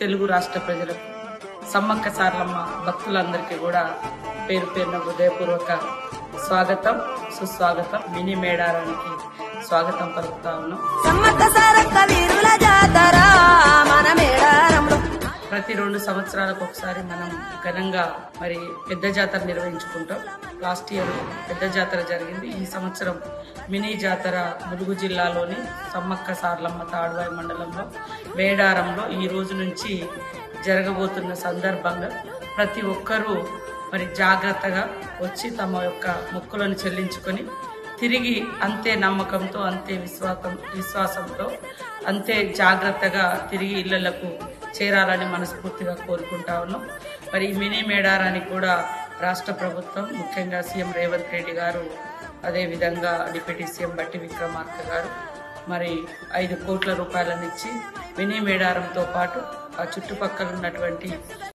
తెలుగు రాష్ట్ర ప్రజలకు, సమ్మక్క సారలమ్మ భక్తులందరికీ కూడా పేరు పేరున హృదయపూర్వక స్వాగతం, సుస్వాగతం. మినీ మేడారానికి స్వాగతం పలుకుతా ఉన్నాం. ప్రతి 2 సంవత్సరాలకు ఒకసారి మనం ఘనంగా పెద్ద జాతర నిర్వహించుకుంటాం. లాస్ట్ ఇయర్ పెద్ద జాతర జరిగింది. ఈ సంవత్సరం మినీ జాతర ములుగు జిల్లాలోని సమ్మక్క సారలమ్మ తాడ్వాయి మండలంలో మేడారంలో ఈ రోజు నుంచి జరగబోతున్న సందర్భంగా ప్రతి ఒక్కరూ జాగ్రత్తగా వచ్చి తమ యొక్క మొక్కులను చెల్లించుకొని తిరిగి అంతే నమ్మకంతో, అంతే విశ్వాసంతో, అంతే జాగ్రత్తగా తిరిగి ఇళ్లకు చేరాలని మనస్ఫూర్తిగా కోరుకుంటా ఉన్నాం. ఈ మినీ మేడారానికి కూడా రాష్ట్ర ప్రభుత్వం, ముఖ్యంగా సీఎం రేవంత్ రెడ్డి గారు, అదేవిధంగా డిప్యూటీ సీఎం బట్టి విక్రమార్క గారు 5 కోట్ల రూపాయలను ఇచ్చి మినీ మేడారంతో పాటు ఆ చుట్టుపక్కల ఉన్నటువంటి